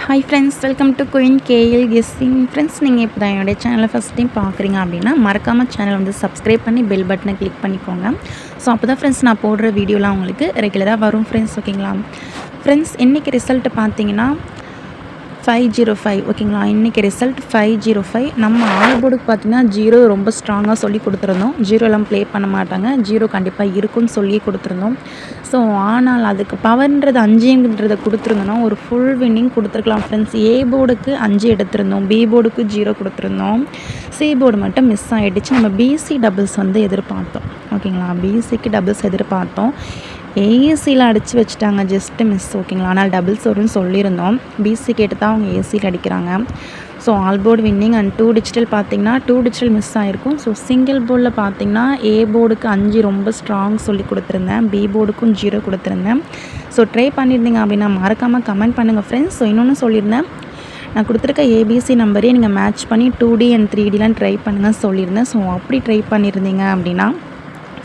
Hi friends, welcome to queen KL guessing. Friends, நீங்கள் இப்போ தான் என்னுடைய சேனலை ஃபஸ்ட் டைம் பார்க்குறீங்க அப்படின்னா மறக்காமல் சேனல் வந்து சப்ஸ்கிரைப் பண்ணி பெல் பட்டனை கிளிக் பண்ணிக்கோங்க. ஸோ அப்போ தான் ஃப்ரெண்ட்ஸ் நான் போடுற வீடியோலாம் உங்களுக்கு ரெகுலராக வரும் ஃப்ரெண்ட்ஸ். ஓகேங்களா ஃப்ரெண்ட்ஸ், இன்றைக்கி ரிசல்ட்டு பார்த்தீங்கன்னா 505. ஓகேங்களா, இன்றைக்கி ரிசல்ட் 505. நம்ம ஆல்போர்டுக்கு பார்த்தீங்கன்னா 0 ரொம்ப ஸ்ட்ராங்காக சொல்லி கொடுத்துருந்தோம். 0 ப்ளே பண்ண மாட்டாங்க, 0 கண்டிப்பாக இருக்குன்னு சொல்லி கொடுத்துருந்தோம். ஸோ ஆனால் அதுக்கு பவர்ன்றது 5ன்றதை கொடுத்துருந்தோன்னா ஒரு ஃபுல் வின்னிங் கொடுத்துருக்கலாம் ஃப்ரெண்ட்ஸ். ஏ போர்டுக்கு 5 எடுத்திருந்தோம், பி போர்டுக்கு 0 கொடுத்துருந்தோம், சி போர்டு மட்டும் மிஸ் ஆகிடுச்சு. நம்ம பிசி டபுள்ஸ் வந்து எதிர்பார்த்தோம். ஓகேங்களா, பிசிக்கு டபுள்ஸ் எதிர்பார்த்தோம். ஏசியில் அடித்து வச்சுட்டாங்க, ஜஸ்ட்டு மிஸ். ஓகேங்களா, ஆனால் டபுள்ஸ் வரும்னு சொல்லியிருந்தோம். பிசி கேட்டு தான் அவங்க ஏசியில் அடிக்கிறாங்க. So all board winning and 2 digital பார்த்திங்கன்னா 2 டிஜிட்டல் மிஸ் ஆகிருக்கும். ஸோ சிங்கிள் போர்டில் பார்த்திங்கன்னா ஏ போர்டுக்கு 5 ரொம்ப ஸ்ட்ராங் சொல்லி கொடுத்துருந்தேன், பி போர்டுக்கும் 0 கொடுத்துருந்தேன். ஸோ ட்ரை பண்ணியிருந்தீங்க அப்படின்னா மறக்காமல் கமெண்ட் பண்ணுங்கள் ஃப்ரெண்ட்ஸ். ஸோ இன்னொன்று சொல்லியிருந்தேன், நான் கொடுத்துருக்க ஏபிசி நம்பரே நீங்கள் மேட்ச் பண்ணி 2D அண்ட் 3Dலாம் ட்ரை பண்ணுங்கள் சொல்லியிருந்தேன். ஸோ அப்படி ட்ரை பண்ணியிருந்தீங்க அப்படின்னா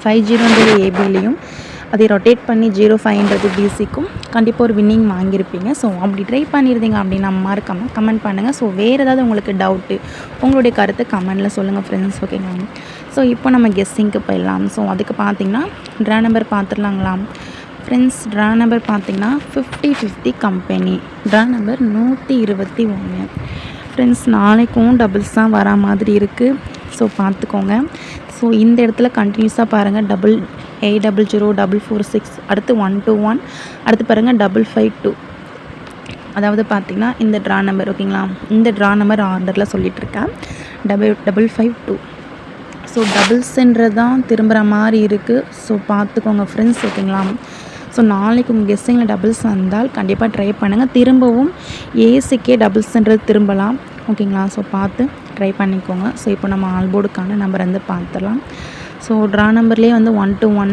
50ன்றது ஏபிலையும் அதை ரொட்டேட் பண்ணி 05ன்றது பிசிக்கும் கண்டிப்பாக ஒரு வின்னிங் வாங்கியிருப்பீங்க. ஸோ அப்படி ட்ரை பண்ணியிருந்தீங்க அப்படின்னா மறக்காமல் கமெண்ட் பண்ணுங்கள். ஸோ வேறு ஏதாவது உங்களுக்கு டவுட்டு, உங்களுடைய கருத்தை கமெண்டில் சொல்லுங்கள் ஃப்ரெண்ட்ஸ். ஓகேங்களா, ஸோ இப்போ நம்ம கெஸ்ஸிங்க்கு போயிடலாம். ஸோ அதுக்கு பார்த்திங்கன்னா ட்ரா நம்பர் பார்த்துடலாங்களா ஃப்ரெண்ட்ஸ். ட்ரா நம்பர் பார்த்திங்கன்னா 50-50 கம்பெனி. Draw number 121 friends. நாளைக்கும் டபுள்ஸ் தான் வரா மாதிரி இருக்குது. ஸோ பார்த்துக்கோங்க. ஸோ இந்த இடத்துல கண்டினியூஸாக பாருங்கள், 8800 446, அடுத்து 121, அடுத்து பாருங்கள் 552. அதாவது பார்த்திங்கன்னா இந்த ட்ரா நம்பர். ஓகேங்களா, இந்த ட்ரா நம்பர் ஆர்டரில் சொல்லிகிட்ருக்கேன், 552. ஸோ டபுள்ஸுன்றது தான் திரும்புகிற மாதிரி இருக்குது. ஸோ பார்த்துக்கோங்க ஃப்ரெண்ட்ஸ். ஓகேங்களா, ஸோ நாளைக்கு உங்கள் கெஸ்ஸிங்கில் டபுள்ஸ் வந்தால் கண்டிப்பாக ட்ரை பண்ணுங்கள். திரும்பவும் ஏசிக்கே டபுள்ஸுன்றது திரும்பலாம். ஓகேங்களா, ஸோ பார்த்து ட்ரை பண்ணிக்கோங்க. ஸோ இப்போ நம்ம ஆல்போர்டுக்கான நம்பர் வந்து பார்த்துடலாம். ஸோ ட்ரா நம்பர்லேயே வந்து 121,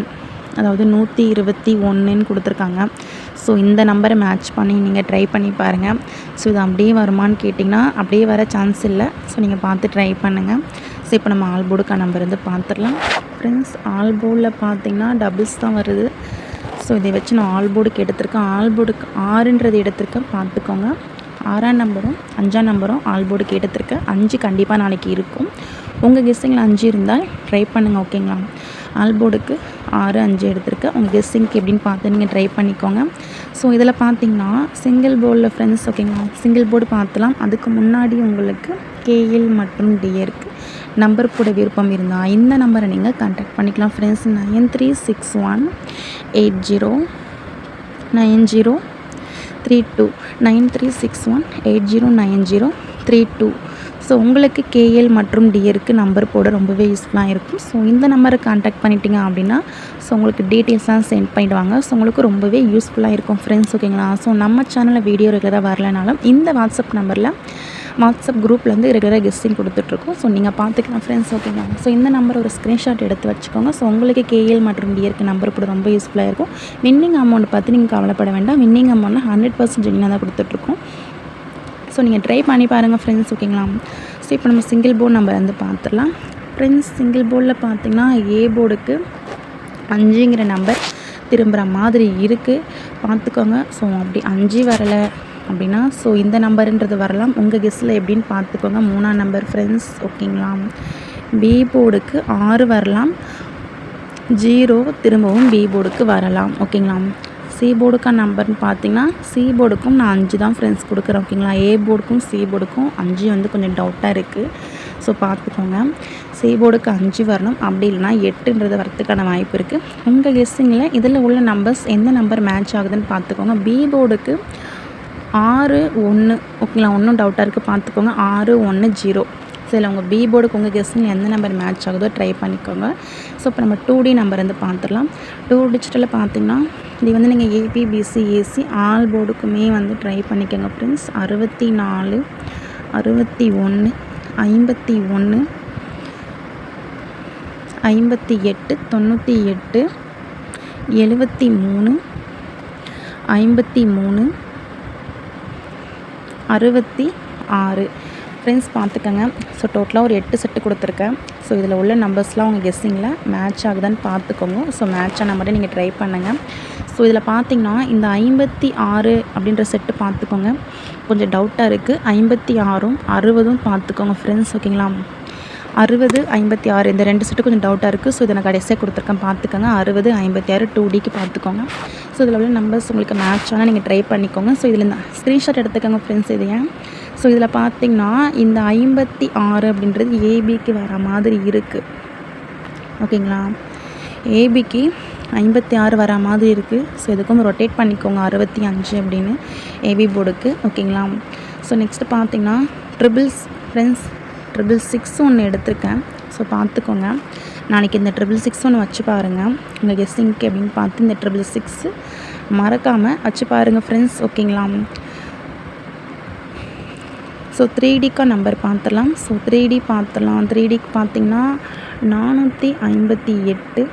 அதாவது 121ன்னு கொடுத்துருக்காங்க. ஸோ இந்த நம்பரை மேட்ச் பண்ணி நீங்கள் ட்ரை பண்ணி பாருங்கள். ஸோ இது அப்படியே வருமானு கேட்டிங்கன்னா அப்படியே வர சான்ஸ் இல்லை. ஸோ நீங்கள் பார்த்து ட்ரை பண்ணுங்கள். ஸோ இப்போ நம்ம ஆல்போர்டுக்கான நம்பர் வந்து பார்த்துடலாம் ஃப்ரெண்ட்ஸ். ஆல்போர்டில் பார்த்திங்கன்னா டபுள்ஸ் தான் வருது. ஸோ இதை வச்சு நான் ஆல்போர்டுக்கு எடுத்திருக்கேன். ஆல்போர்டுக்கு 6ன்றது எடுத்திருக்கேன், பார்த்துக்கோங்க. 6ஆம் நம்பரும் 5ஆம் நம்பரும் ஆல்போர்டுக்கு எடுத்திருக்கேன். 5 கண்டிப்பாக நாளைக்கு இருக்கும். உங்கள் கெஸ்ஸிங்கில் 5 இருந்தால் ட்ரை பண்ணுங்கள். ஓகேங்களா, ஆல்போர்டுக்கு 6, 5 எடுத்திருக்கேன். உங்கள் கெஸ்ஸிங்க்கு எப்படின்னு பார்த்து நீங்கள் ட்ரை பண்ணிக்கோங்க. ஸோ இதில் பார்த்திங்கன்னா சிங்கிள் போர்டில் ஃப்ரெண்ட்ஸ். ஓகேங்களா, சிங்கிள் போர்டு பார்த்துலாம். அதுக்கு முன்னாடி உங்களுக்கு கேஎல் மற்றும் டிஏருக்கு நம்பர் போட விருப்பம் இருந்தால் இந்த நம்பரை நீங்கள் கான்டாக்ட் பண்ணிக்கலாம் ஃப்ரெண்ட்ஸ். 9361809032 9361809032. ஸோ உங்களுக்கு கேஎல் மற்றும் டிஏருக்கு நம்பர் போட ரொம்பவே யூஸ்ஃபுல்லாக இருக்கும். ஸோ இந்த நம்பரை கான்டாக்ட் பண்ணிட்டீங்க அப்படின்னா ஸோ உங்களுக்கு டீட்டெயில்ஸ்லாம் சென்ட் பண்ணிவிடுவாங்க. ஸோ உங்களுக்கு ரொம்பவே யூஸ்ஃபுல்லாக இருக்கும் ஃப்ரெண்ட்ஸ். ஓகேங்களா, ஸோ நம்ம சேனலில் வீடியோ ரெகுலராக வரலனாலும் இந்த வாட்ஸ்அப் குரூப்லேருந்து ரெகுலராக கெஸ்டிங் கொடுத்துட்ருக்கோம். ஸோ நீங்கள் பார்த்துக்கலாம் ஃப்ரெண்ட்ஸ். ஓகேங்களா, ஸோ இந்த நம்பர் ஒரு ஸ்க்ரீன்ஷாட் எடுத்து வச்சுக்கோங்க. ஸோ உங்களுக்கு கேஎல் மற்றும் டிஏருக்கு நம்பர் கூட ரொம்ப யூஸ்ஃபுல்லாக இருக்கும். வின்னிங் அமௌண்ட் பார்த்து நீங்கள் கவலைப்பட வேண்டாம். வின்னிங் அமௌண்ட்னா 100% ஜென்யூனாக தான் கொடுத்துட்ருக்கோம். ஸோ நீங்கள் ட்ரை பண்ணி பாருங்கள் ஃப்ரெண்ட்ஸ். ஓகேங்களா, ஸோ இப்போ நம்ம சிங்கிள் போர்டு நம்பர் வந்து பார்த்துடலாம் ஃப்ரெண்ட்ஸ். சிங்கிள் போர்டில் பார்த்திங்கன்னா ஏ போர்டுக்கு 5ங்கிற நம்பர் திரும்புகிற மாதிரி இருக்குது, பார்த்துக்கோங்க. ஸோ அப்படி 5 வரலை அப்படின்னா ஸோ இந்த நம்பருன்றது வரலாம். உங்கள் கெஸ்ஸில் எப்படின்னு பார்த்துக்கோங்க. 3ஆம் நம்பர் ஃப்ரெண்ட்ஸ். ஓகேங்களா, பி போர்டுக்கு 6 வரலாம், 0 திரும்பவும் பி போர்டுக்கு வரலாம். ஓகேங்களா, சி போர்டுக்கான நம்பர்னு பார்த்திங்கன்னா சி போர்டுக்கும் நான் 5 தான் ஃப்ரெண்ட்ஸ் கொடுக்குறேன். ஓகேங்களா, ஏ போர்டுக்கும் சி போர்டுக்கும் 5 வந்து கொஞ்சம் டவுட்டாக இருக்குது. ஸோ பார்த்துக்கோங்க. சி போர்டுக்கு 5 வரணும், அப்படி இல்லைனா 8ன்றது வரத்துக்கான வாய்ப்பு இருக்குது. உங்கள் கெஸ்ஸிங்கில் இதில் உள்ள நம்பர்ஸ் எந்த நம்பர் மேட்ச் ஆகுதுன்னு பார்த்துக்கோங்க. பி போர்டுக்கு 6, 1. ஓகேங்களா, ஒன்றும் டவுட்டாக இருக்குது, பார்த்துக்கோங்க. 6, 1, 0. சரி, உங்கள் பி போர்டுக்கு உங்கள் கெஸ்ஸில் எந்த நம்பர் மேட்ச் ஆகுதோ ட்ரை பண்ணிக்கோங்க. ஸோ இப்போ நம்ம 2D நம்பர் வந்து பார்த்துடலாம். 2 டிஜிட்டலில் பார்த்திங்கன்னா இது வந்து நீங்கள் ஏபி, பிசி, ஏசி ஆல் போர்டுக்குமே வந்து ட்ரை பண்ணிக்கோங்க ஃப்ரெண்ட்ஸ். 64, 61, 51, 58, 98, 73, 53, 66 ஃப்ரெண்ட்ஸ் பார்த்துக்கோங்க. ஸோ டோட்டலாக ஒரு 8 செட்டு கொடுத்துருக்கேன். ஸோ இதில் உள்ள நம்பர்ஸ்லாம் உங்கள் கெஸ்ஸிங்கில் மேட்ச் ஆகுதான்னு பார்த்துக்கோங்க. ஸோ மேட்சான நம்பரை நீங்கள் ட்ரை பண்ணுங்கள். ஸோ இதில் பார்த்தீங்கன்னா இந்த 56 அப்படின்ற செட்டு பார்த்துக்கோங்க, கொஞ்சம் டவுட்டாக இருக்குது. 56ம் 60ம் பார்த்துக்கோங்க ஃப்ரெண்ட்ஸ், ஓகேங்களா. 60, 56 இந்த 2 செட்டு கொஞ்சம் டவுட்டாக இருக்குது. ஸோ இதை நான் கடைசியாக கொடுத்துருக்கேன், பார்த்துக்கோங்க. 60, 56 2Dக்கு பார்த்துக்கோங்க. ஸோ இதில் உள்ள நம்பர்ஸ் உங்களுக்கு மேட்ச் ஆனால் நீங்கள் ட்ரை பண்ணிக்கோங்க. ஸோ இதில் இந்த ஸ்க்ரீன்ஷாட் எடுத்துக்கோங்க ஃப்ரெண்ட்ஸ் இது ஏன். ஸோ இதில் பார்த்திங்கன்னா இந்த 56 அப்படின்றது ஏபிக்கு வர மாதிரி இருக்குது, ஓகேங்களா. ஏபிக்கு 56 வர மாதிரி இருக்குது. ஸோ இதுக்கும் ரொட்டேட் பண்ணிக்கோங்க 65 அப்படின்னு ஏபி போர்டுக்கு, ஓகேங்களா. ஸோ நெக்ஸ்ட்டு பார்த்திங்கன்னா ட்ரிபிள்ஸ் ஃப்ரெண்ட்ஸ், 666 ஒன்று எடுத்திருக்கேன். ஸோ பார்த்துக்கோங்க, நாளைக்கு இந்த 666 ஒன்று வச்சு பாருங்கள் உங்கள் கெஸ்ஸிங்க்கு அப்படின்னு பார்த்து இந்த 666 மறக்காமல் வச்சு பாருங்கள் ஃப்ரெண்ட்ஸ், ஓகேங்களா. ஸோ 3Dக்கு நம்பர் பார்த்துடலாம். ஸோ 3D பார்த்துடலாம். 3Dக்கு பார்த்திங்கன்னா 458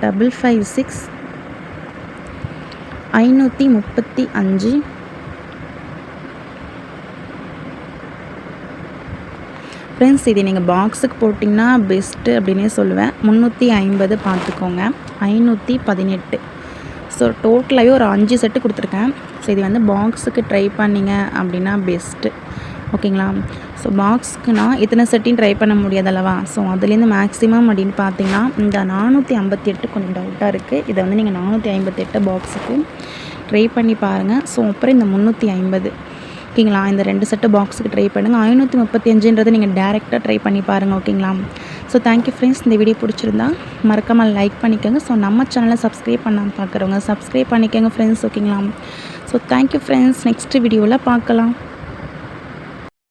556 535 ஃப்ரெண்ட்ஸ். இது நீங்கள் பாக்ஸுக்கு போட்டிங்கன்னா பெஸ்ட்டு அப்படின்னே சொல்லுவேன். 350 பார்த்துக்கோங்க, 518. ஸோ டோட்டலாகவே ஒரு 5 செட்டு கொடுத்துருக்கேன். ஸோ இது வந்து பாக்ஸுக்கு ட்ரை பண்ணிங்க அப்படின்னா பெஸ்ட்டு, ஓகேங்களா. ஸோ பாக்ஸுக்குனா இத்தனை செட்டையும் ட்ரை பண்ண முடியாது அல்லவா. ஸோ அதுலேருந்து மேக்ஸிமம் அப்படின்னு பார்த்தீங்கன்னா இந்த 458 கொஞ்சம் டவுட்டாக இருக்குது. இதை வந்து நீங்கள் 458 பாக்ஸுக்கு ட்ரை பண்ணி பாருங்கள். ஸோ அப்புறம் இந்த 350, ஓகேங்களா. இந்த 2 செட்டு பாக்ஸுக்கு ட்ரை பண்ணுங்கள். 535ன்றது நீங்கள் டேரெக்டாக ட்ரை பண்ணி பாருங்கள், ஓகேங்களா. So thank you friends. இந்த வீடியோ பிடிச்சிருந்தா மறக்காமல் லைக் பண்ணிக்கோங்க. ஸோ நம்ம சேனலை சப்ஸ்கிரைப் பண்ணாமல் பார்க்குறவங்க சப்ஸ்கிரைப் பண்ணிக்கோங்க ஃப்ரெண்ட்ஸ், ஓகேங்களா. ஸோ தேங்க்யூ ஃப்ரெண்ட்ஸ், நெக்ஸ்ட் வீடியோவில் பார்க்கலாம்.